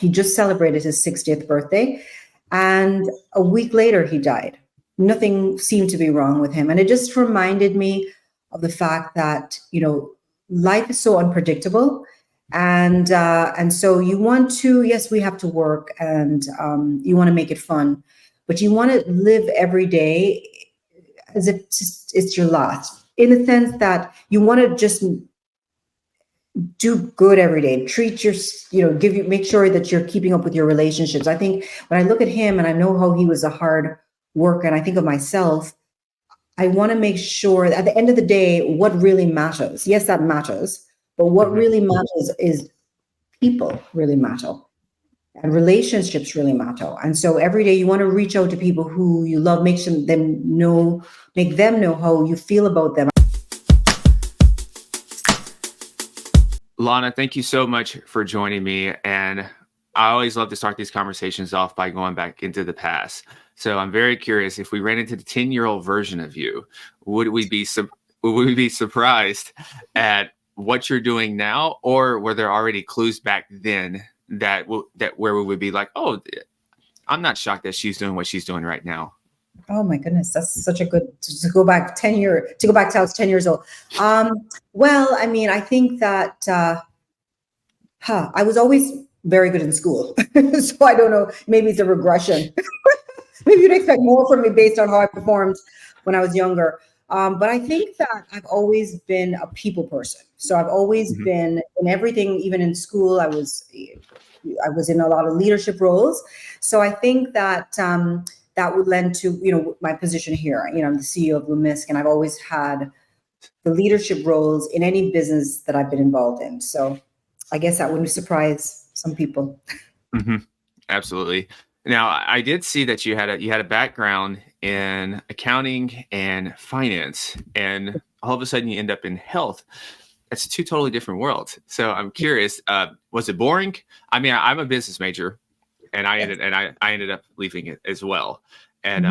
He just celebrated his 60th birthday, and a week later he died. Nothing seemed to be wrong with him. And it just reminded me of the fact that, life is so unpredictable. And so you want to, yes, we have to work, and you want to make it fun, but you want to live every day as if it's your last, in the sense that you want to just do good every day, make sure that you're keeping up with your relationships. I think when I look at him and I know how he was a hard worker, and I think of myself, I want to make sure that at the end of the day, what really matters, yes, that matters, but what really matters is people really matter, and relationships really matter. And so every day you want to reach out to people who you love, make them know how you feel about them. Lana, thank you so much for joining me. And I always love to start these conversations off by going back into the past. So I'm very curious, if we ran into the 10-year-old version of you, would we be surprised at what you're doing now, or were there already clues back then that where we would be like, oh, I'm not shocked that she's doing what she's doing right now? Oh my goodness, that's such a good, to go back to I was 10 years old. Well, I mean, I think that I was always very good in school. So I don't know, maybe it's a regression. Maybe you'd expect more from me based on how I performed when I was younger. But I think that I've always been a people person. So I've always been in everything, even in school, I was in a lot of leadership roles. So I think that that would lend to, my position here. I'm the CEO of Lumisque, and I've always had the leadership roles in any business that I've been involved in. So I guess that wouldn't surprise some people. Absolutely. Now, I did see that you had a background in accounting and finance, and all of a sudden you end up in health. That's two totally different worlds. So I'm curious, was it boring? I mean, I'm a business major, and I ended up leaving it as well. And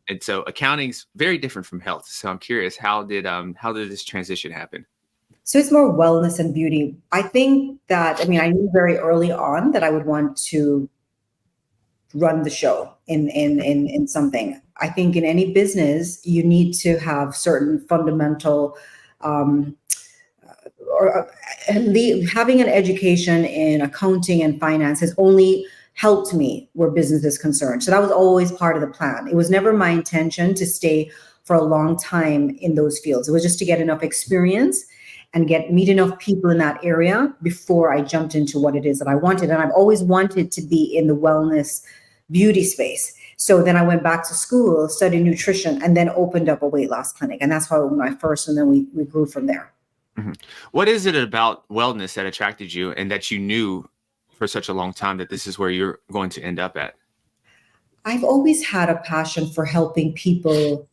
and so accounting's very different from health. So I'm curious, how did this transition happen? So it's more wellness and beauty. I think that, I knew very early on that I would want to run the show in something. I think in any business, you need to have certain fundamental, having an education in accounting and finance has only helped me where business is concerned. So that was always part of the plan. It was never my intention to stay for a long time in those fields. It was just to get enough experience and meet enough people in that area before I jumped into what it is that I wanted. And I've always wanted to be in the wellness beauty space. So then I went back to school, studied nutrition, and then opened up a weight loss clinic. And that's how my first, and then we grew from there. What is it about wellness that attracted you, and that you knew for such a long time that this is where you're going to end up at? I've always had a passion for helping people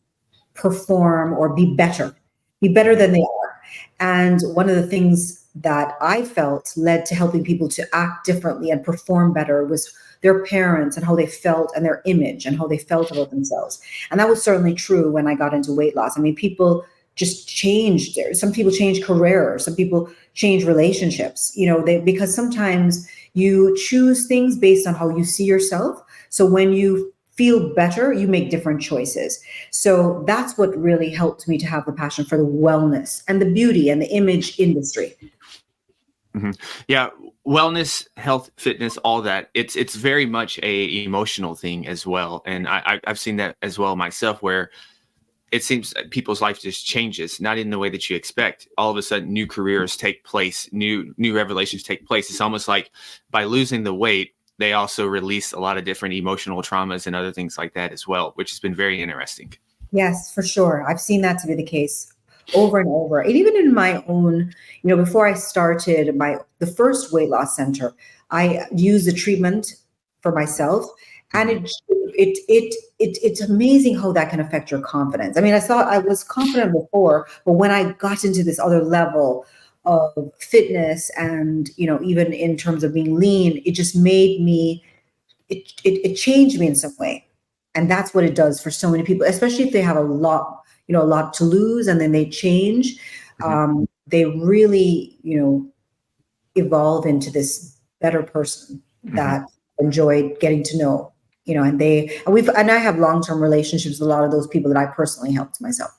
perform or be better than they are. And one of the things that I felt led to helping people to act differently and perform better was their parents and how they felt, and their image and how they felt about themselves. And that was certainly true when I got into weight loss. People just changed. Some people change careers, some people change relationships, because sometimes you choose things based on how you see yourself. So when you feel better, you make different choices. So that's what really helped me to have the passion for the wellness and the beauty and the image industry. Yeah, wellness, health, fitness, all that. It's very much a emotional thing as well. And I've seen that as well myself, where it seems people's life just changes, not in the way that you expect. All of a sudden, new careers take place, new revelations take place. It's almost like by losing the weight, they also release a lot of different emotional traumas and other things like that as well, which has been very interesting. Yes, for sure. I've seen that to be the case over and over. And even in my own, before I started the first weight loss center, I used a treatment for myself, and it's amazing how that can affect your confidence. I thought I was confident before, but when I got into this other level of fitness and, even in terms of being lean, it just made me, it changed me in some way. And that's what it does for so many people, especially if they have a lot to lose, and then they change. They really, evolve into this better person. that enjoyed getting to know, and I have long-term relationships with a lot of those people that I personally helped myself.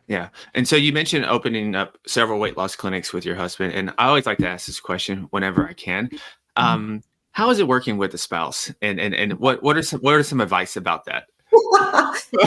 Yeah. And so you mentioned opening up several weight loss clinics with your husband. And I always like to ask this question whenever I can. How is it working with a spouse? And what are some advice about that?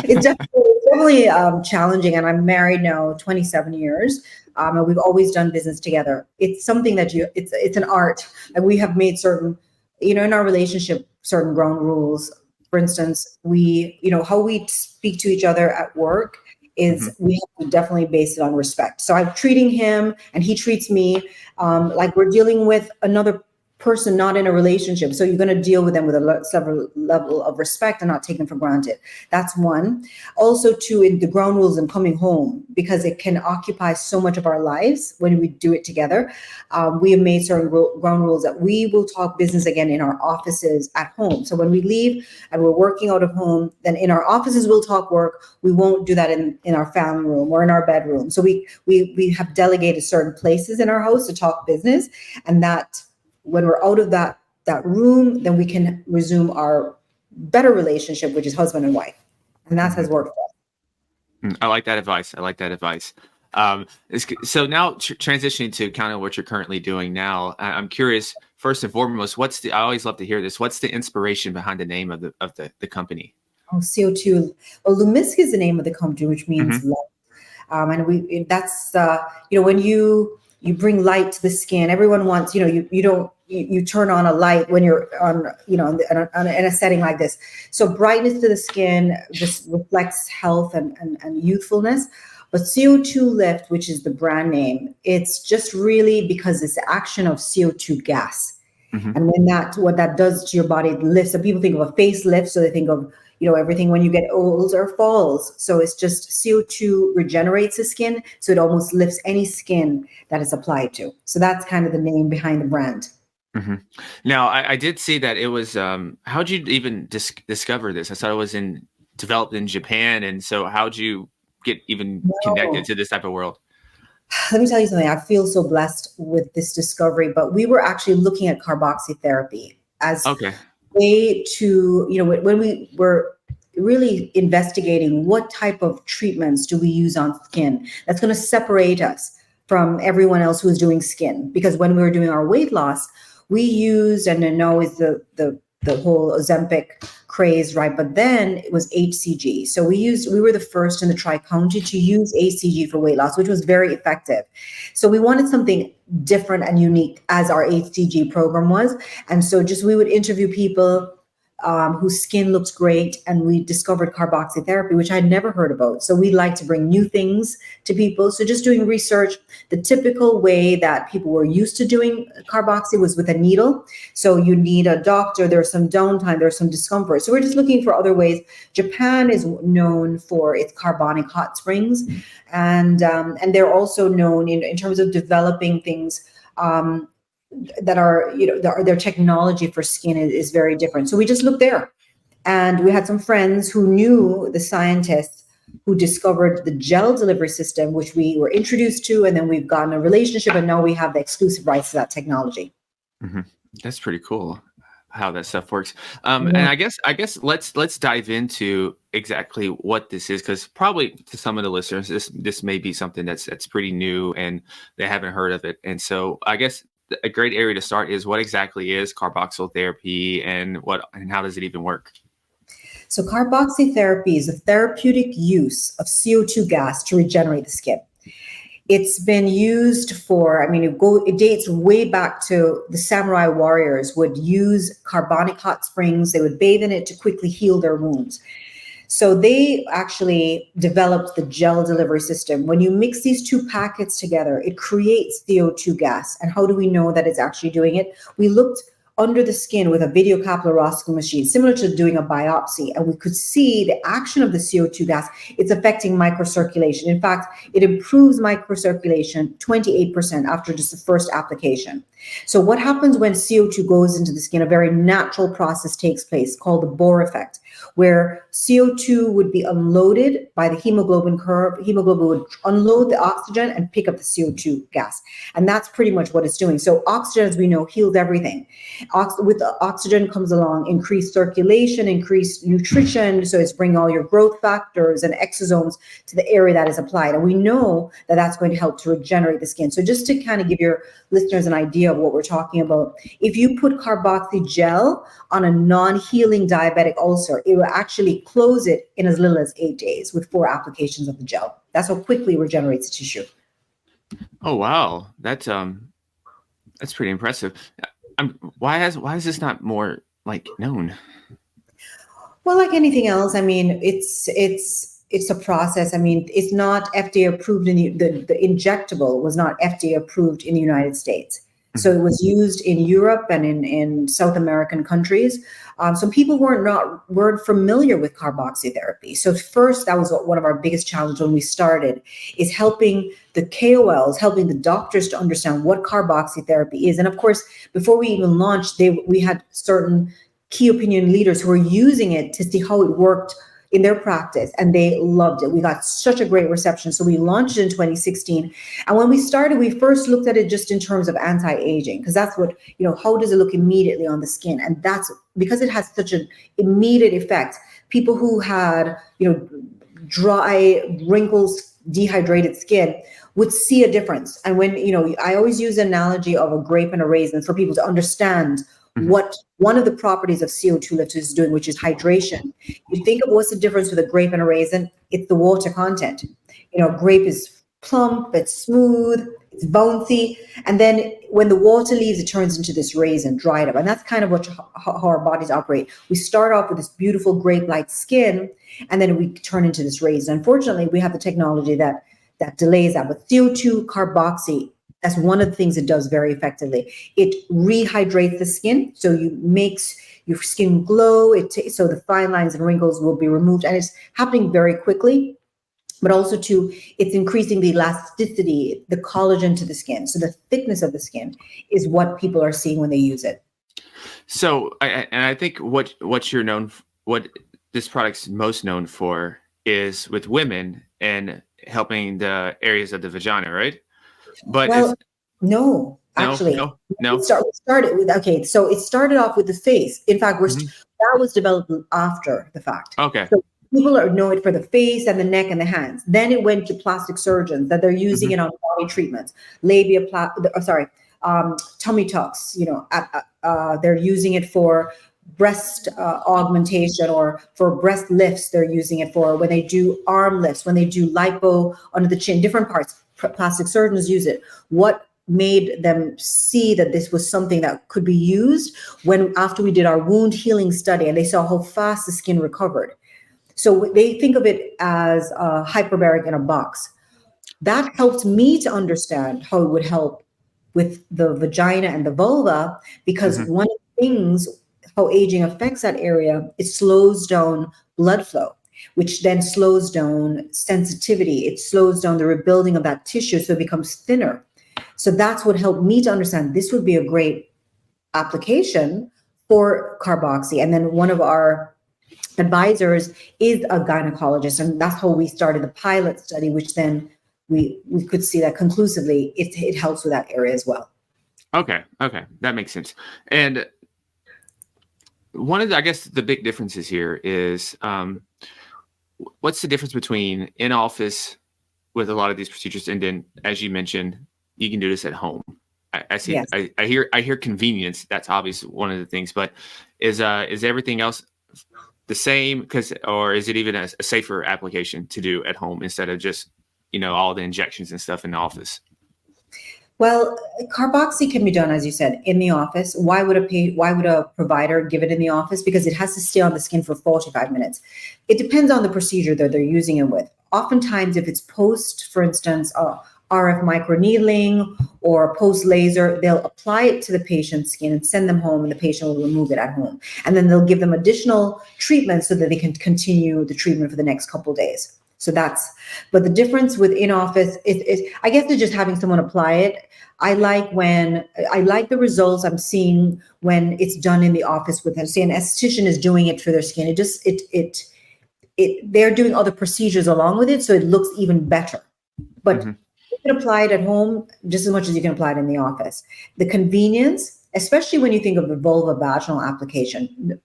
It's definitely challenging. And I'm married now 27 years. And we've always done business together. It's something that it's an art. And we have made certain, in our relationship, certain ground rules. For instance, how we speak to each other at work is we have to definitely base it on respect. So I'm treating him and he treats me like we're dealing with another person, not in a relationship. So you're going to deal with them with a level of respect and not take them for granted. That's one. Also, two, in the ground rules and coming home, because it can occupy so much of our lives when we do it together. We have made certain ground rules that we will talk business again in our offices at home. So when we leave and we're working out of home, then in our offices we'll talk work. We won't do that in our family room or in our bedroom. So we have delegated certain places in our house to talk business, and that when we're out of that room, then we can resume our better relationship, which is husband and wife. And that has worked for us. I like that advice. So now transitioning to kind of what you're currently doing now, I'm curious, first and foremost, I always love to hear this. What's the inspiration behind the name of the company? Oh, CO2. Well, Lumisque is the name of the company, which means light. And that's when you bring light to the skin. Everyone wants, you turn on a light when you're on, in a setting like this. So brightness to the skin just reflects health and youthfulness. But CO2 Lift, which is the brand name, it's just really because it's the action of CO2 gas. And what that does to your body, it lifts. So people think of a facelift, so they think of, everything when you get old or falls. So it's just CO2 regenerates the skin. So it almost lifts any skin that it's applied to. So that's kind of the name behind the brand. Now, I did see that it was, how'd you even discover this? I thought it was developed in Japan. And so how'd you get even connected to this type of world? Let me tell you something. I feel so blessed with this discovery, but we were actually looking at carboxytherapy as a way to, when we were really investigating what type of treatments do we use on skin that's going to separate us from everyone else who's doing skin. Because when we were doing our weight loss, we used, and I know it's the whole Ozempic craze, right? But then it was HCG. So we were the first in the Tri-County to use HCG for weight loss, which was very effective. So we wanted something different and unique, as our HCG program was. And so we would interview people whose skin looks great, and we discovered carboxytherapy, which I'd never heard about. So we like to bring new things to people. So just doing research, the typical way that people were used to doing carboxy was with a needle. So you need a doctor, there's some downtime, there's some discomfort. So we're just looking for other ways. Japan is known for its carbonic hot springs, and they're also known in terms of developing things that are, their technology for skin is very different. So we just looked there, and we had some friends who knew the scientists who discovered the gel delivery system, which we were introduced to, and then we've gotten a relationship, and now we have the exclusive rights to that technology. That's pretty cool how that stuff works. And I guess let's dive into exactly what this is, because probably to some of the listeners, this may be something that's pretty new and they haven't heard of it. And so I guess a great area to start is, what exactly is carboxyl therapy, and how does it even work? So carboxytherapy is a therapeutic use of CO2 gas to regenerate the skin. It's been used for, it dates way back to the samurai warriors would use carbonic hot springs. They would bathe in it to quickly heal their wounds. So they actually developed the gel delivery system. When you mix these two packets together, it creates CO2 gas. And how do we know that it's actually doing it? We looked under the skin with a video capillaroscopy machine, similar to doing a biopsy, and we could see the action of the CO2 gas. It's affecting microcirculation. In fact, it improves microcirculation 28% after just the first application. So what happens when CO2 goes into the skin? A very natural process takes place called the Bohr effect, where CO2 would be unloaded by the hemoglobin curve. Hemoglobin would unload the oxygen and pick up the CO2 gas. And that's pretty much what it's doing. So oxygen, as we know, heals everything. With the oxygen comes along increased circulation, increased nutrition. So it's bringing all your growth factors and exosomes to the area that is applied. And we know that that's going to help to regenerate the skin. So just to kind of give your listeners an idea of what we're talking about, if you put carboxy gel on a non-healing diabetic ulcer, it will actually close it in as little as 8 days with 4 applications of the gel. That's how quickly it regenerates tissue. Oh wow, that's pretty impressive. Why is this not more like known? Well, like anything else, I mean, it's a process. I mean, it's not FDA approved in the injectable was not FDA approved in the United States. So it was used in Europe and in South American countries. So people weren't familiar with carboxytherapy. So first, that was one of our biggest challenges when we started, is helping the KOLs, helping the doctors to understand what carboxytherapy is. And of course, before we even launched, we had certain key opinion leaders who were using it to see how it worked in their practice, and they loved it. We got such a great reception. So we launched it in 2016. And when we started, we first looked at it just in terms of anti-aging, because that's what, how does it look immediately on the skin? And that's because it has such an immediate effect. People who had, dry, wrinkles, dehydrated skin would see a difference. And when, I always use the analogy of a grape and a raisin for people to understand what one of the properties of CO2 Lift is doing, which is hydration. You think of what's the difference with a grape and a raisin? It's the water content. Grape is plump, it's smooth, it's bouncy. And then when the water leaves, it turns into this raisin, dried up. And that's kind of how our bodies operate. We start off with this beautiful grape-like skin, and then we turn into this raisin. Unfortunately, we have the technology that delays that. But CO2 carboxy, that's one of the things it does very effectively. It rehydrates the skin, so makes your skin glow. So the fine lines and wrinkles will be removed, and it's happening very quickly. But also it's increasing the elasticity, the collagen to the skin. So the thickness of the skin is what people are seeing when they use it. So, I think what this product's most known for is with women and helping the areas of the vagina, right? But no. It started with, so it started off with the face. In fact, that was developed after the fact. Okay. So people know it for the face and the neck and the hands. Then it went to plastic surgeons that they're using it on body treatments, tummy tucks. They're using it for breast augmentation or for breast lifts. They're using it for when they do arm lifts, when they do lipo under the chin, different parts. Plastic surgeons use it. What made them see that this was something that could be used after we did our wound healing study, and they saw how fast the skin recovered. So they think of it as a hyperbaric in a box. That helped me to understand how it would help with the vagina and the vulva, because one of the things, how aging affects that area, it slows down blood flow, which then slows down sensitivity. It slows down the rebuilding of that tissue, so it becomes thinner. So that's what helped me to understand this would be a great application for carboxy. And then one of our advisors is a gynecologist, and that's how we started the pilot study, which then we could see that conclusively it helps with that area as well. Okay, that makes sense. And one of I guess the big differences here is what's the difference between in office with a lot of these procedures, and then, as you mentioned, you can do this at home. I see. Yes. I hear convenience. That's obviously one of the things. But is everything else the same? Or is it even a safer application to do at home instead of just all the injections and stuff in the office? Well, carboxy can be done, as you said, in the office. Why would a provider give it in the office? Because it has to stay on the skin for 45 minutes. It depends on the procedure that they're using it with. Oftentimes, if it's post, for instance, RF microneedling or post laser, they'll apply it to the patient's skin and send them home, and the patient will remove it at home. And then they'll give them additional treatment so that they can continue the treatment for the next couple of days. But the difference with in office is I guess it's just having someone apply it. I like the results I'm seeing when it's done in the office with, say, an esthetician is doing it for their skin. They're doing other procedures along with it, so it looks even better. But you can apply it at home just as much as you can apply it in the office. The convenience, especially when you think of the vulva vaginal application,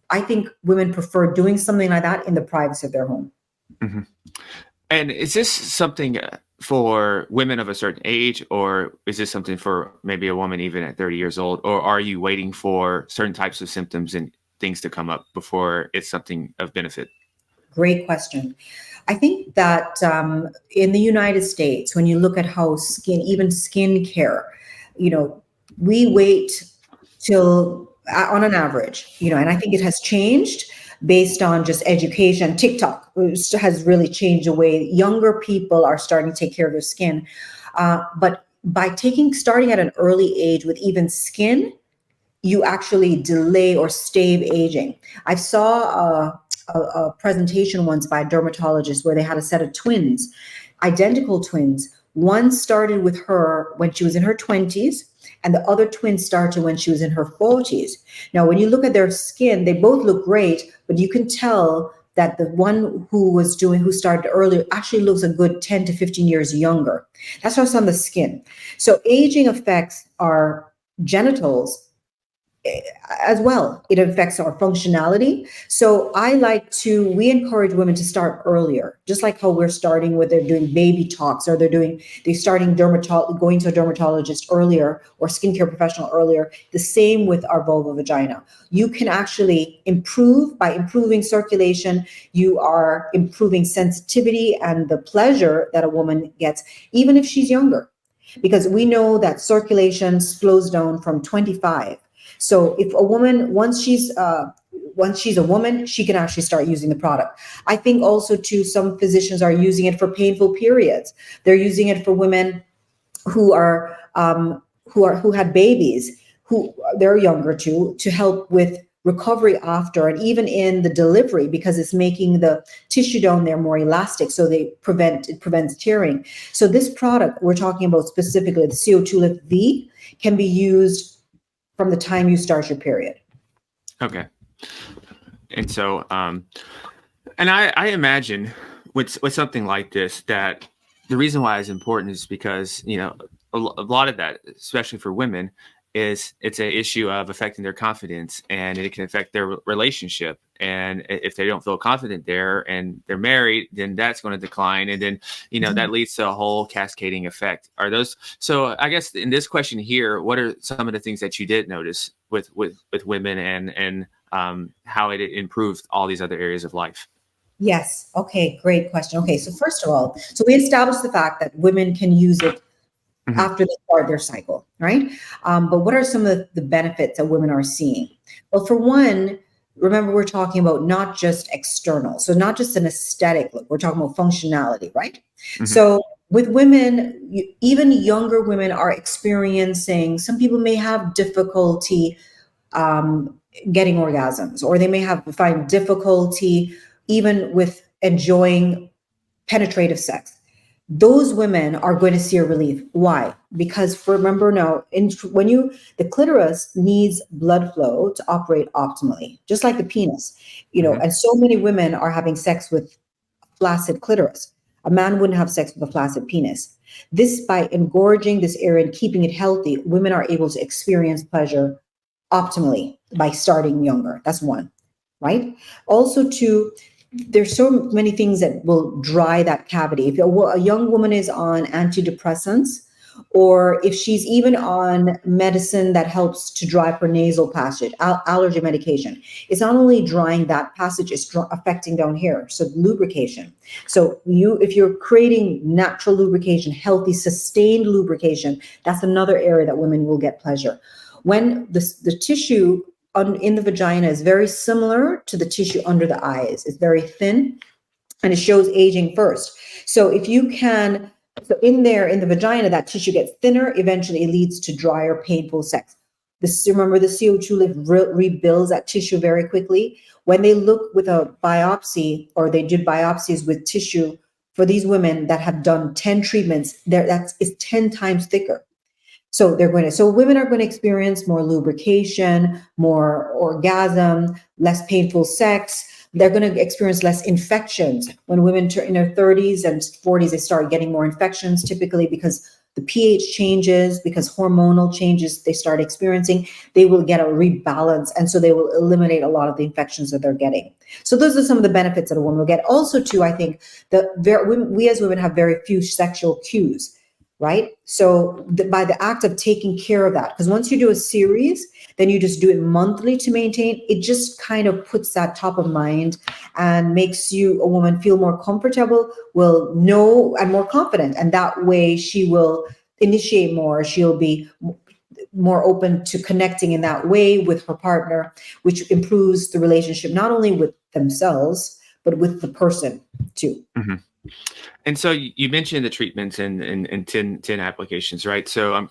I think women prefer doing something like that in the privacy of their home. Mm-hmm. And is this something for women of a certain age, or is this something for maybe a woman even at 30 years old, or are you waiting for certain types of symptoms and things to come up before it's something of benefit? Great question. I think that in the United States, when you look at how even skin care, we wait till on an average, and I think it has changed based on just education. TikTok has really changed the way younger people are starting to take care of their skin. But by starting at an early age with even skin, you actually delay or stave aging. I saw a presentation once by a dermatologist where they had a set of twins, identical twins. One started with her when she was in her 20s, and the other twin started when she was in her 40s. Now, when you look at their skin, they both look great, but you can tell that the one who started earlier actually looks a good 10 to 15 years younger. That's what's on the skin. So aging affects our genitals as well. It affects our functionality. So we encourage women to start earlier, just like how we're starting with they're doing baby talks, or they're starting going to a dermatologist earlier or skincare professional earlier. The same with our vulva vagina. You can actually improve by improving circulation. You are improving sensitivity and the pleasure that a woman gets, even if she's younger, because we know that circulation slows down from 25. So if a woman, once she's a woman, she can actually start using the product. I think also too, some physicians are using it for painful periods. They're using it for women who had babies, who they're younger too, to help with recovery after, and even in the delivery, because it's making the tissue down there more elastic, so it prevents tearing. So this product we're talking about specifically, the CO2 Lift V, can be used from the time you start your period. Okay. And so, and I imagine with something like this, that the reason why it's important is because, a lot of that, especially for women, is it's an issue of affecting their confidence, and it can affect their relationship. And if they don't feel confident there and they're married, then that's going to decline. And then, that leads to a whole cascading effect. So I guess in this question here, what are some of the things that you did notice with women and how it improved all these other areas of life? Yes. Okay. Great question. Okay. So first of all, we established the fact that women can use it after they start their cycle, right? But what are some of the benefits that women are seeing? Well, for one, remember, we're talking about not just external, so not just an aesthetic look. We're talking about functionality, right? So with women, even younger women are experiencing, some people may have difficulty getting orgasms, or they may find difficulty even with enjoying penetrative sex. Those women are going to see a relief. Why? Because remember now, the clitoris needs blood flow to operate optimally, just like the penis, and so many women are having sex with flaccid clitoris. A man wouldn't have sex with a flaccid penis. By engorging this area and keeping it healthy, women are able to experience pleasure optimally by starting younger. That's one, right? Also, two, there's so many things that will dry that cavity. If a young woman is on antidepressants, or if she's even on medicine that helps to dry her nasal passage, allergy medication, it's not only drying that passage, it's affecting down here. So lubrication. So if you're creating natural lubrication, healthy, sustained lubrication, that's another area that women will get pleasure. When the tissue in the vagina is very similar to the tissue under the eyes. It's very thin, and it shows aging first. So in the vagina, that tissue gets thinner. Eventually, it leads to drier, painful sex. Remember, the CO2 lift rebuilds that tissue very quickly. When they look with a biopsy, or they did biopsies with tissue for these women that have done 10 treatments, it's 10 times thicker. So women are going to experience more lubrication, more orgasm, less painful sex. They're going to experience less infections. When women turn in their 30s and 40s, they start getting more infections, typically because the pH changes, because hormonal changes they start experiencing. They will get a rebalance, and so they will eliminate a lot of the infections that they're getting. So those are some of the benefits that a woman will get. Also, too, I think that we as women have very few sexual cues, right? So by the act of taking care of that, because once you do a series, then you just do it monthly to maintain, it just kind of puts that top of mind and makes a woman feel more comfortable, will know, and more confident. And that way she will initiate more. She'll be more open to connecting in that way with her partner, which improves the relationship, not only with themselves, but with the person too. Mm-hmm. And so you mentioned the treatments and 10 applications, right? So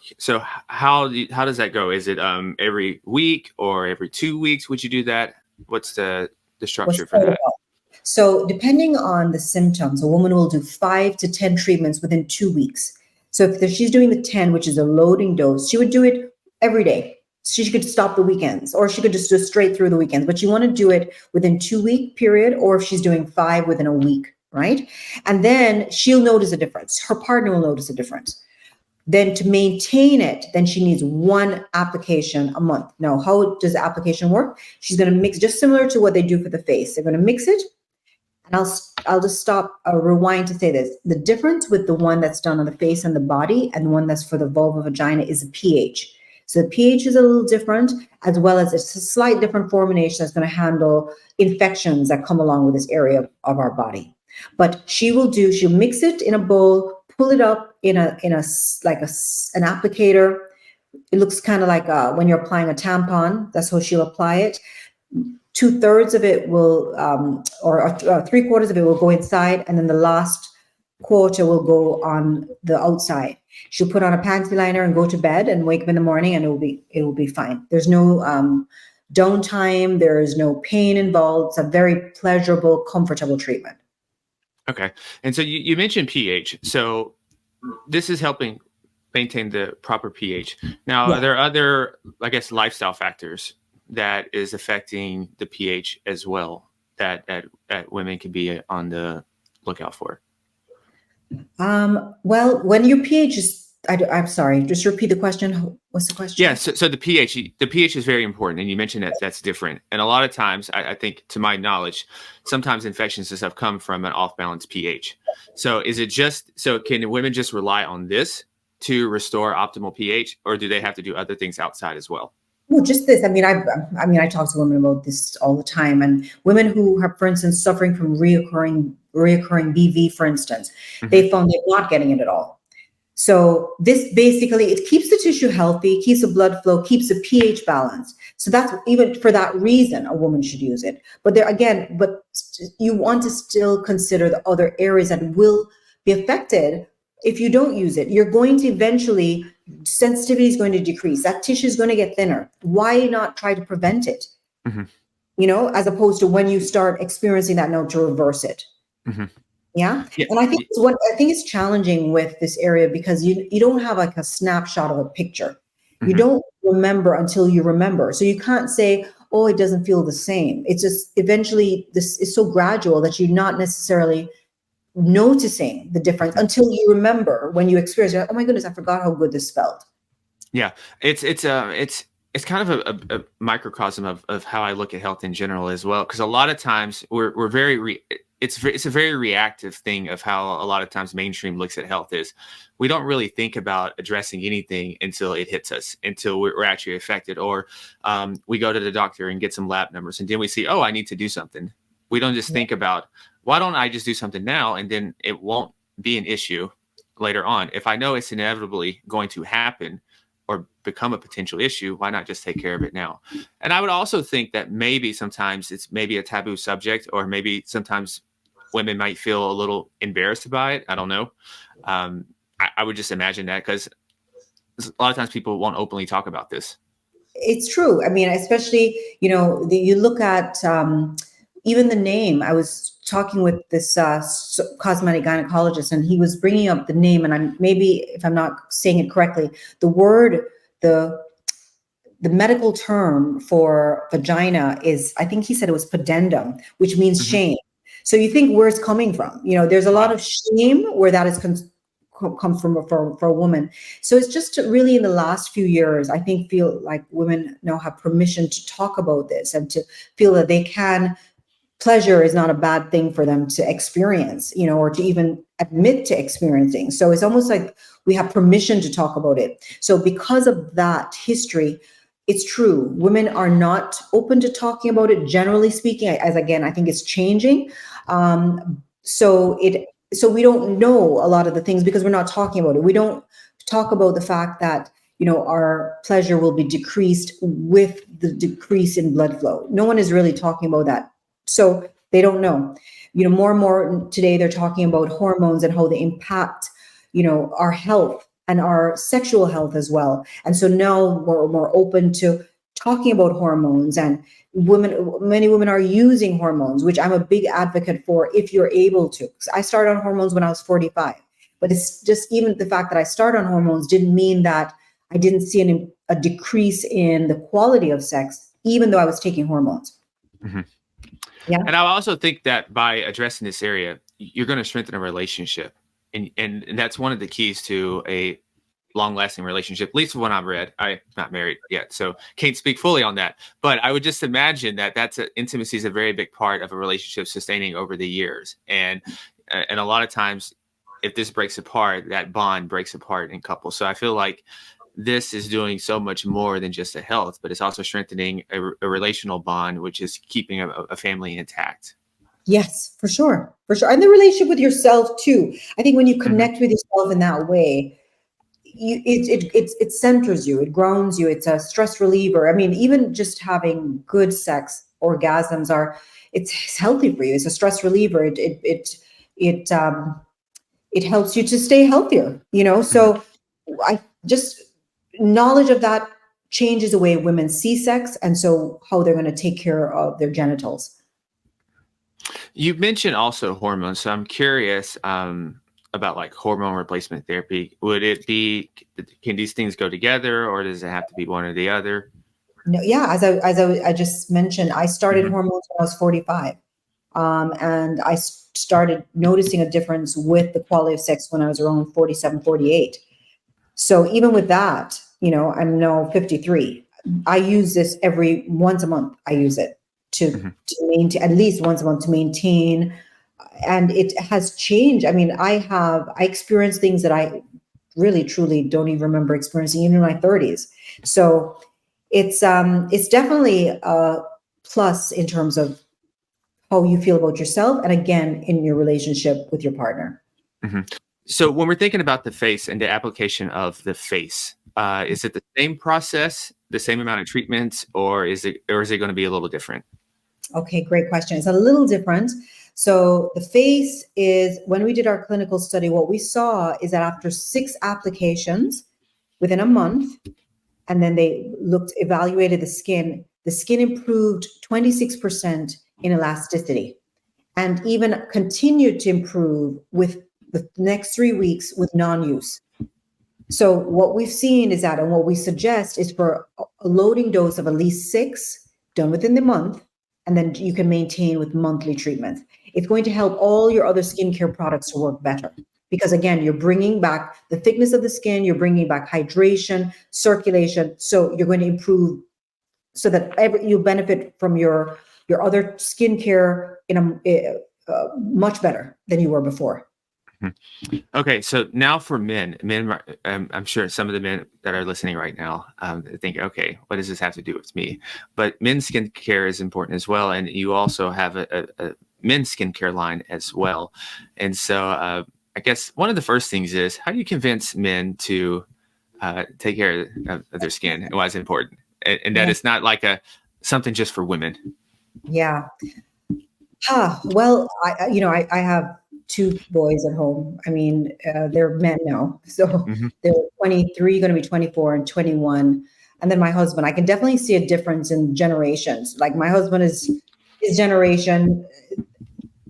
how does that go? Is it every week or every 2 weeks? Would you do that? What's the structure for that? So depending on the symptoms, a woman will do 5 to 10 treatments within 2 weeks. So if she's doing the 10, which is a loading dose, she would do it every day. She could stop the weekends, or she could just do straight through the weekends, but you want to do it within 2 week period, or if she's doing 5 within a week, right? And then she'll notice a difference. Her partner will notice a difference. Then to maintain it, then she needs 1 application a month. Now, how does the application work? She's going to mix, just similar to what they do for the face. They're going to mix it. And I'll just stop, rewind to say this. The difference with the one that's done on the face and the body and the one that's for the vulva vagina is the pH. So the pH is a little different, as well as it's a slight different formulation that's going to handle infections that come along with this area of our body. But she'll mix it in a bowl, pull it up in an applicator. It looks kind of like when you're applying a tampon. That's how she'll apply it. 2/3 of it will, or 3/4 of it will go inside, and then the last quarter will go on the outside. She'll put on a panty liner and go to bed and wake up in the morning, and it will be fine. There's no downtime. There is no pain involved. It's a very pleasurable, comfortable treatment. Okay. And so you mentioned pH. So this is helping maintain the proper pH. Now, Are there other, I guess, lifestyle factors that is affecting the pH as well that women can be on the lookout for? Well, when your pH is, I'm sorry, just repeat the question. What's the question? Yeah, so the pH is very important, and you mentioned that that's different. And a lot of times, I think, to my knowledge, sometimes infections and stuff come from an off-balance pH. So can women just rely on this to restore optimal pH, or do they have to do other things outside as well? Well, just this. I mean, I talk to women about this all the time, and women who have, for instance, suffering from reoccurring BV, for instance, they found they're not getting it at all. So this basically, it keeps the tissue healthy, keeps the blood flow, keeps the pH balanced. So that's, even for that reason, a woman should use it. But you want to still consider the other areas that will be affected if you don't use it. You're going to eventually, sensitivity is going to decrease. That tissue is going to get thinner. Why not try to prevent it? As opposed to when you start experiencing that, now to reverse it. Yeah. And I think it's challenging with this area, because you don't have like a snapshot of a picture. You don't remember until you remember. So you can't say, oh, it doesn't feel the same. It's just, eventually this is so gradual that you're not necessarily noticing the difference until you remember, when you experience it. Oh my goodness, I forgot how good this felt. Yeah. It's kind of a microcosm of how I look at health in general as well. Because a lot of times we're very, it's a very reactive thing of how a lot of times mainstream looks at health is. We don't really think about addressing anything until it hits us, until we're actually affected, or we go to the doctor and get some lab numbers, and then we see, oh, I need to do something. We don't just think about, why don't I just do something now, and then it won't be an issue later on. If I know it's inevitably going to happen or become a potential issue, why not just take care of it now? And I would also think that maybe sometimes it's maybe a taboo subject, or maybe sometimes women might feel a little embarrassed by it. I don't know. I would just imagine that, because a lot of times people won't openly talk about this. It's true. I mean, especially, you look at even the name. I was talking with this cosmetic gynecologist, and he was bringing up the name, and maybe if I'm not saying it correctly, the word, the medical term for vagina is, I think he said it was pudendum, which means shame. So you think where it's coming from. There's a lot of shame where that is comes from for a woman. So it's just really in the last few years, I think, feel like women now have permission to talk about this and to feel that they can. Pleasure is not a bad thing for them to experience, or to even admit to experiencing. So it's almost like we have permission to talk about it. So because of that history, it's true. Women are not open to talking about it, generally speaking, as again, I think it's changing. So we don't know a lot of the things because we're not talking about it. We don't talk about the fact that, our pleasure will be decreased with the decrease in blood flow. No one is really talking about that. So they don't know. More and more today, they're talking about hormones and how they impact, our health and our sexual health as well. And so now we're more open to talking about hormones, and many women are using hormones, which I'm a big advocate for if you're able to. I started on hormones when I was 45, but it's just even the fact that I started on hormones didn't mean that I didn't see a decrease in the quality of sex, even though I was taking hormones. Mm-hmm. Yeah. And I also think that by addressing this area, you're going to strengthen a relationship. And that's one of the keys to a long-lasting relationship, at least when I've read. I'm not married yet, so can't speak fully on that. But I would just imagine that intimacy is a very big part of a relationship sustaining over the years. And a lot of times, if this breaks apart, that bond breaks apart in couples. So I feel like this is doing so much more than just a health, but it's also strengthening a relational bond, which is keeping a family intact. Yes, for sure. For sure. And the relationship with yourself too. I think when you connect with yourself in that way, it centers you, it grounds you, it's a stress reliever. I mean, even just having good sex, orgasms it's healthy for you. It's a stress reliever. It helps you to stay healthier, So I just knowledge of that changes the way women see sex, and so how they're going to take care of their genitals. You mentioned also hormones, so I'm curious about like hormone replacement therapy. Would it be? Can these things go together, or does it have to be one or the other? No, yeah. As I just mentioned, I started hormones when I was 45, and I started noticing a difference with the quality of sex when I was around 47, 48. So even with that, I'm now 53. I use this once a month. I use it to maintain, at least once a month, to maintain. And it has changed. I mean, I experienced things that I really, truly don't even remember experiencing even in my 30s. So it's definitely a plus in terms of how you feel about yourself, and again, in your relationship with your partner. Mm-hmm. So when we're thinking about the face and the application of the face, is it the same process, the same amount of treatments, or is it going to be a little different? Okay, great question. It's a little different. So the face is, when we did our clinical study, what we saw is that after 6 applications within a month, and then they evaluated the skin improved 26% in elasticity, and even continued to improve with the next 3 weeks with non-use. So what we've seen is that, and what we suggest is for a loading dose of at least 6 done within the month, and then you can maintain with monthly treatment. It's going to help all your other skincare products to work better. Because again, you're bringing back the thickness of the skin, you're bringing back hydration, circulation. So you're going to improve so that you benefit from your other skincare in a much better than you were before. Okay, so now for men, I'm sure some of the men that are listening right now think, okay, what does this have to do with me? But men's skincare is important as well, and you also have a men's skincare line as well. And so I guess one of the first things is, how do you convince men to take care of their skin and why it's important, and that it's not like something just for women? Yeah. Well, I have 2 boys at home. I mean, they're men now. So they're 23, going to be 24 and 21. And then my husband, I can definitely see a difference in generations. Like my husband is his generation,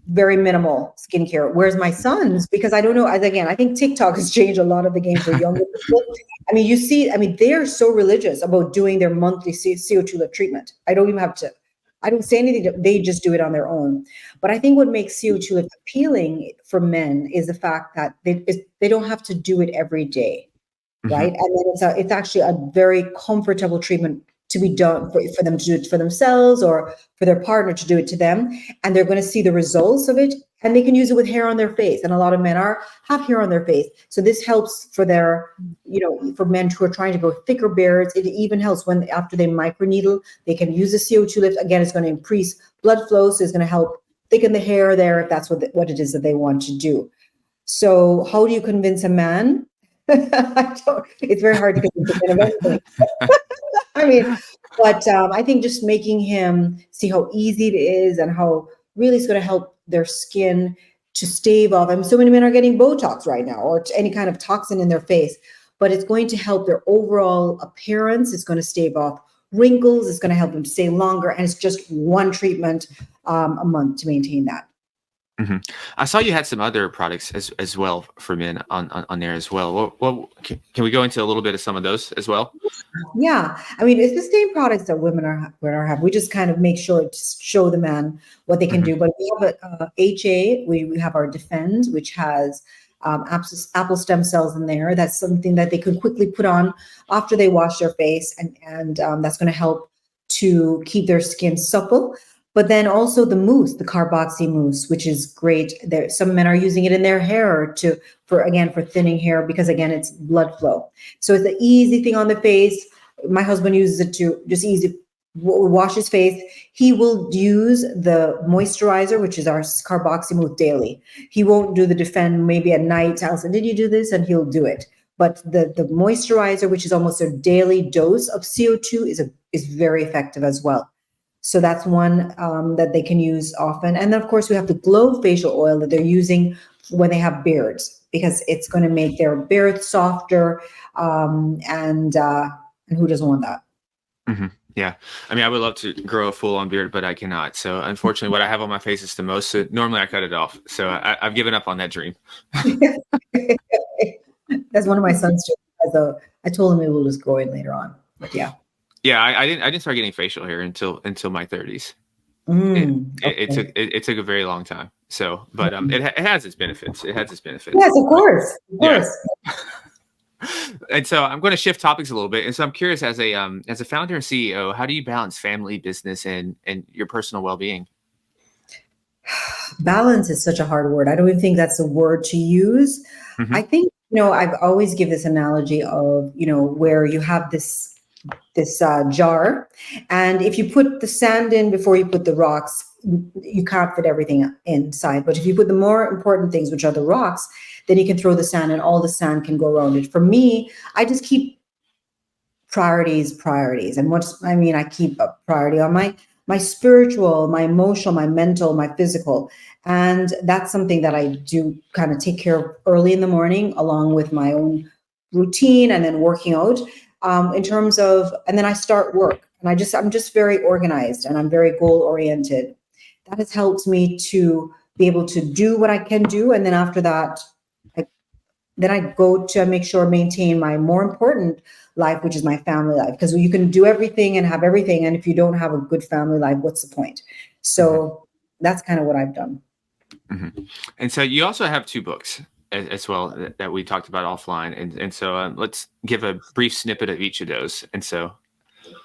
very minimal skincare. Whereas my sons, because I don't know, I think TikTok has changed a lot of the game for younger people. I mean, you see, I mean, they're so religious about doing their monthly CO2 lift treatment. I don't say anything. They just do it on their own. But I think what makes CO2 lift appealing for men is the fact that they don't have to do it every day, right? And then it's actually a very comfortable treatment to be done for them to do it for themselves or for their partner to do it to them. And they're going to see the results of it, and they can use it with hair on their face. And a lot of men have hair on their face. So this helps for for men who are trying to grow thicker beards. It even helps when after they microneedle, they can use the CO2 lift. Again, it's going to increase blood flow. So it's going to help thicken the hair there if that's what it is that they want to do. So how do you convince a man? It's very hard to convince a man of anything. I mean, but I think just making him see how easy it is and how really it's going to help their skin to stave off. I mean, so many men are getting Botox right now or any kind of toxin in their face, but it's going to help their overall appearance. It's going to stave off wrinkles. It's going to help them stay longer. And it's just one treatment a month to maintain that. I saw you had some other products as well for men on there as well. Well, can we go into a little bit of some of those as well? Yeah, I mean, it's the same products that women are have. We just kind of make sure to show the man what they can do. But we have a HA. We have our Defend, which has apple stem cells in there. That's something that they can quickly put on after they wash their face, and that's going to help to keep their skin supple. But then also the mousse, the carboxy mousse, which is great. Some men are using it in their hair for thinning hair because again, it's blood flow. So it's an easy thing on the face. My husband uses it to just easy wash his face. He will use the moisturizer, which is our carboxy mousse daily. He won't do the Defend maybe at night. I'll say, did you do this? And he'll do it. But the moisturizer, which is almost a daily dose of CO2, is very effective as well. So that's one that they can use often. And then, of course, we have the Glow facial oil that they're using when they have beards, because it's going to make their beard softer. And who doesn't want that? Yeah. I mean, I would love to grow a full-on beard, but I cannot. So unfortunately, what I have on my face is the most. So normally I cut it off. So I've given up on that dream. That's one of my sons too. I told him it will just grow in later on. But yeah. Yeah, I didn't start getting facial hair until my 30s. It took a very long time. So, but it has its benefits. It has its benefits. Yes, of course. Yeah. And so I'm going to shift topics a little bit. And so I'm curious, as a founder and CEO, how do you balance family, business, and your personal well-being? Balance is such a hard word. I don't even think that's a word to use. I think, I've always give this analogy of, where you have this jar, and if you put the sand in before you put the rocks, you can't fit everything inside. But if you put the more important things, which are the rocks, then you can throw the sand and all the sand can go around it. For me, I just keep priorities. And I keep a priority on my spiritual, my emotional, my mental, my physical. And that's something that I do kind of take care of early in the morning, along with my own routine and then working out. In terms of, and then I start work, and I'm just very organized, and I'm very goal oriented. That has helped me to be able to do what I can do. And then after that, I go to make sure maintain my more important life, which is my family life, because you can do everything and have everything. And if you don't have a good family life, what's the point? So that's kind of what I've done. And so you also have 2 books as well that we talked about offline. And so let's give a brief snippet of each of those. And so.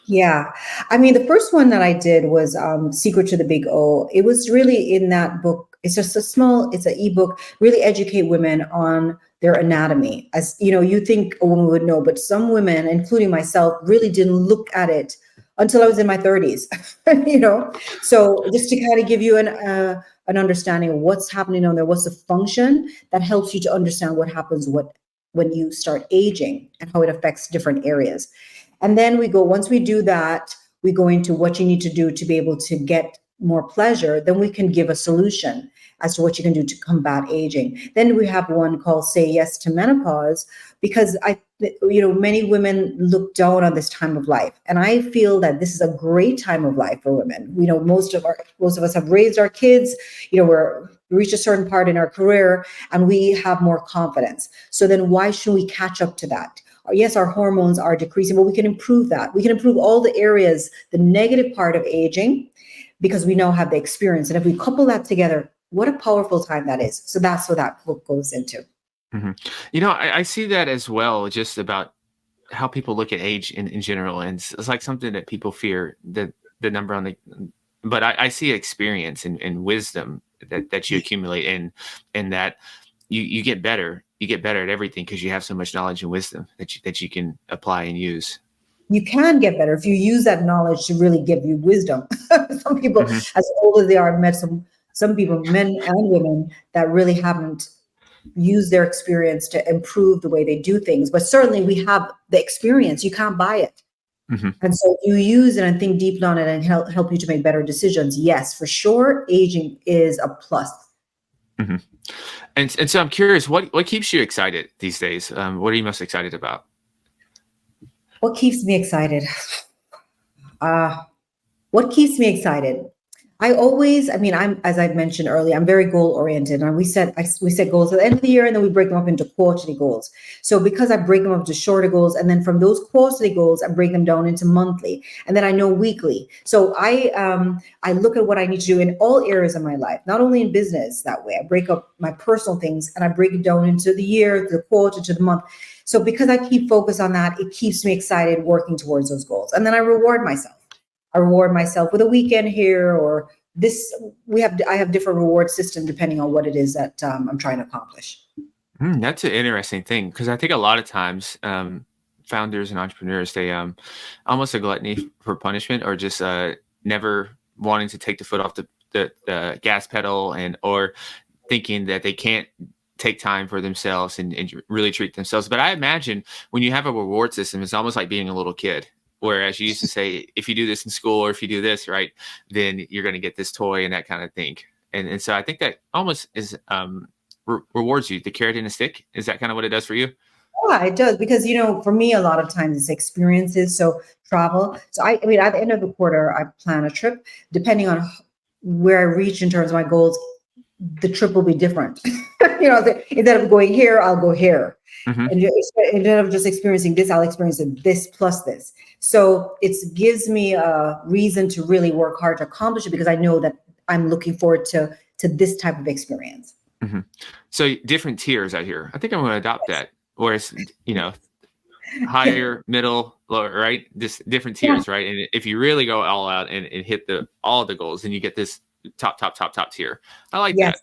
Yeah. I mean, the first one that I did was Secret to the Big O. It was really in that book. It's just it's an ebook, really educate women on their anatomy. As you think a woman would know, but some women, including myself, really didn't look at it until I was in my 30s, So just to kind of give you an understanding of what's happening on there, what's the function that helps you to understand what happens when you start aging and how it affects different areas. And then once we do that, we go into what you need to do to be able to get more pleasure, then we can give a solution as to what you can do to combat aging. Then we have one called Say Yes to Menopause, because many women look down on this time of life. And I feel that this is a great time of life for women. Most of us have raised our kids, we're reached a certain part in our career and we have more confidence. So then why should we catch up to that? Yes, our hormones are decreasing, but we can improve that. We can improve all the areas, the negative part of aging, because we now have the experience. And if we couple that together, what a powerful time that is. So that's what that book goes into. Mm-hmm. I see that as well, just about how people look at age in general. And it's like something that people fear, the number on but I see experience and wisdom that you accumulate and that you get better. You get better at everything because you have so much knowledge and wisdom that you can apply and use. You can get better if you use that knowledge to really give you wisdom. Some people, Mm-hmm. as old as they are, I've met some people, men and women, that really haven't used their experience to improve the way they do things. But certainly we have the experience. You can't buy it. Mm-hmm. And so you use it and think deeply on it and help you to make better decisions. Yes, for sure, aging is a plus. Mm-hmm. And so I'm curious, what keeps you excited these days? What are you most excited about? What keeps me excited? What keeps me excited? As I mentioned earlier, I'm very goal oriented, and we set goals at the end of the year, and then we break them up into quarterly goals. So because I break them up into shorter goals, and then from those quarterly goals, I break them down into monthly, and then I know weekly. So I look at what I need to do in all areas of my life, not only in business. That way, I break up my personal things and I break it down into the year, the quarter, to the month. So because I keep focus on that, it keeps me excited working towards those goals, and then I reward myself. I reward myself with a weekend here or this. I have different reward system depending on what it is that I'm trying to accomplish. That's an interesting thing, because I think a lot of times founders and entrepreneurs, they almost a gluttony for punishment, or just never wanting to take the foot off the gas pedal, or thinking that they can't take time for themselves and really treat themselves. But I imagine when you have a reward system, it's almost like being a little kid. Whereas you used to say, if you do this in school or if you do this, right, then you're going to get this toy and that kind of thing. And so I think that almost is rewards you, the carrot and the stick. Is that kind of what it does for you? Yeah, it does. Because, for me, a lot of times it's experiences. So travel. So at the end of the quarter, I plan a trip. Depending on where I reach in terms of my goals, the trip will be different. Instead of going here, I'll go here. Mm-hmm. And instead of just experiencing this, I'll experience this plus this. So it gives me a reason to really work hard to accomplish it, because I know that I'm looking forward to this type of experience. Mm-hmm. So different tiers out here. I think I'm going to adopt that. Whereas, higher, middle, lower, right? Just different tiers, right? And if you really go all out and hit all the goals, then you get this top tier. I like that.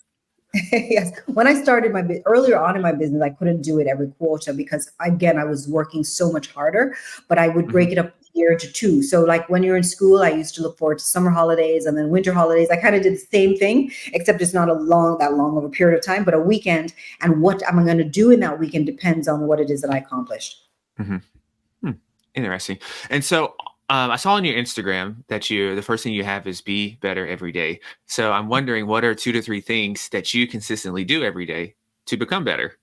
Yes. When I started earlier on in my business, I couldn't do it every quarter because, again, I was working so much harder, but I would break it up year to two. So like when you're in school, I used to look forward to summer holidays and then winter holidays. I kind of did the same thing, except it's not that long of a period of time, but a weekend. And what am I going to do in that weekend depends on what it is that I accomplished. Mm-hmm. Interesting. And so I saw on your Instagram that the first thing you have is be better every day. So I'm wondering, what are 2 to 3 things that you consistently do every day to become better?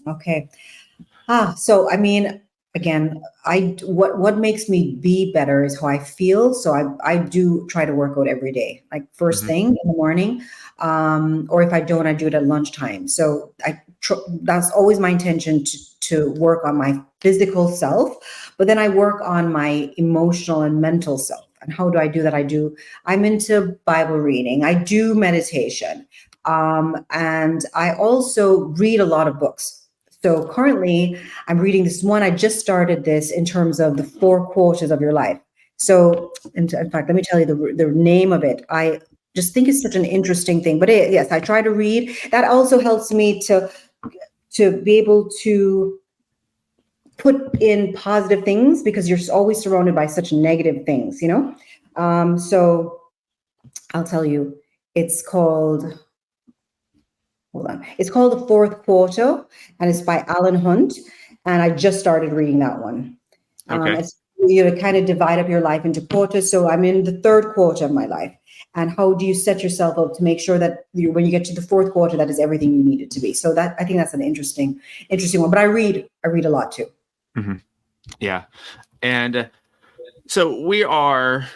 Okay. So again, what makes me be better is how I feel. So I do try to work out every day, like first thing in the morning, or if I don't, I do it at lunchtime. So that's always my intention to work on my physical self, but then I work on my emotional and mental self. And how do I do that? I'm into Bible reading. I do meditation. And I also read a lot of books. So currently I'm reading this one. I just started this in terms of the 4 quarters of your life. So in fact, let me tell you the name of it. I just think it's such an interesting thing, but yes, I try to read. That also helps me to be able to put in positive things, because you're always surrounded by such negative things, So I'll tell you, it's called The 4th Quarter, and it's by Alan Hunt. And I just started reading that one. Okay. It's kind of divide up your life into quarters. So I'm in the 3rd quarter of my life. And how do you set yourself up to make sure that when you get to the fourth quarter, that is everything you need it to be. So that, I think that's an interesting one. But I read a lot too. Mm-hmm. Yeah. And so we are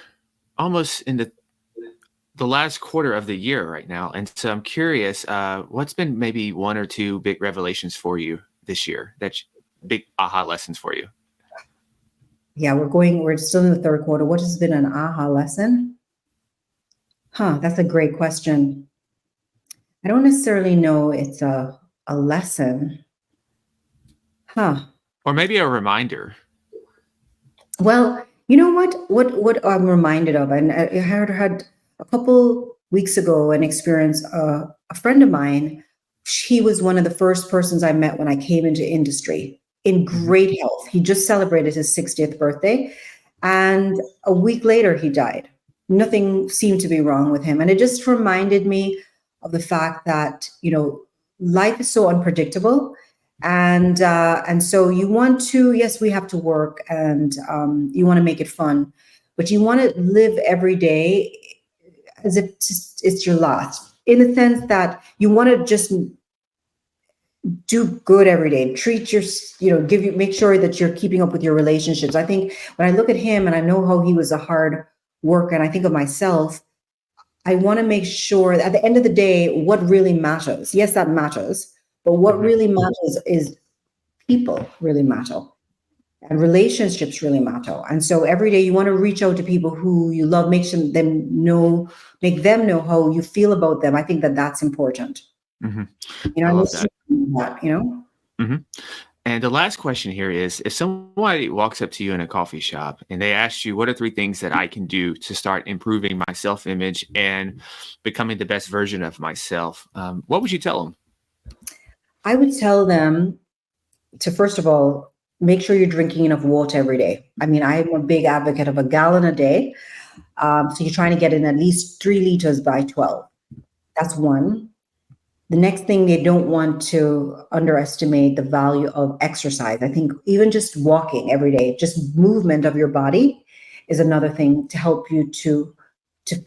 almost in the last quarter of the year right now. And so I'm curious, what's been maybe one or two big revelations for you this year? That's big aha lessons for you. Yeah, we're still in the third quarter. What has been an aha lesson? That's a great question. I don't necessarily know it's a lesson. Or maybe a reminder. Well, you know what I'm reminded of, and I had a couple weeks ago an experience. A friend of mine, he was one of the first persons I met when I came into industry in great health. He just celebrated his 60th birthday, and a week later he died. Nothing seemed to be wrong with him, and it just reminded me of the fact that life is so unpredictable. And so you want to, yes, we have to work, and you want to make it fun, but you want to live every day as if it's your last, in the sense that you want to just do good every day, treat your, make sure that you're keeping up with your relationships. I think when I look at him and I know how he was a hard worker, and I think of myself, I want to make sure that at the end of the day, what really matters, yes, that matters, but what really matters is people really matter, and relationships really matter. And so every day you want to reach out to people who you love, make them know how you feel about them. I think that that's important. I love that. And the last question here is, if somebody walks up to you in a coffee shop and they ask you, what are 3 things that I can do to start improving my self-image and becoming the best version of myself, what would you tell them? I would tell them to, first of all, make sure you're drinking enough water every day. I mean, I'm a big advocate of a gallon a day. So you're trying to get in at least 3 liters by 12. That's one. The next thing, they don't want to underestimate the value of exercise. I think even just walking every day, just movement of your body, is another thing to help you to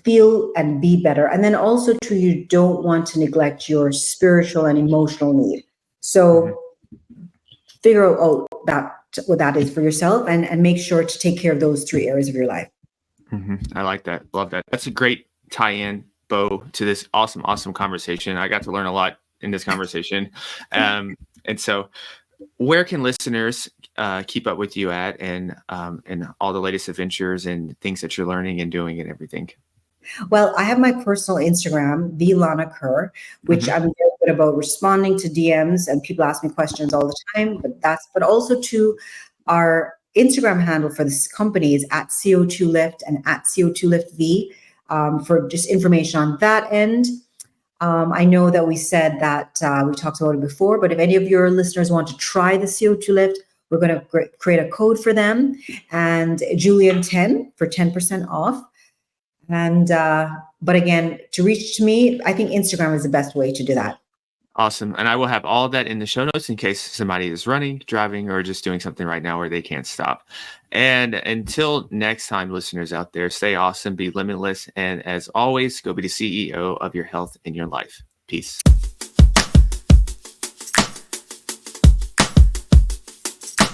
feel and be better. And then also too, you don't want to neglect your spiritual and emotional need. So figure out what that is for yourself, and make sure to take care of those 3 areas of your life. I like that. Love that. That's a great tie-in bow to this awesome conversation. I got to learn a lot in this conversation. And so where can listeners keep up with you at, and all the latest adventures and things that you're learning and doing and everything? Well, I have my personal Instagram, the Lana Kerr, which I'm very good about responding to DMs, and people ask me questions all the time. But also to our Instagram handle for this company is at CO2 Lift and at CO2 Lift V, for just information on that end. I know that we said that we talked about it before, but if any of your listeners want to try the CO2 Lift, we're going to create a code for them, and Julian10 for 10% off. And but again, to reach to me, I think Instagram is the best way to do that. Awesome. And I will have all of that in the show notes in case somebody is running, driving, or just doing something right now where they can't stop. And until next time, listeners out there, stay awesome, be limitless, and as always, go be the CEO of your health and your life. Peace.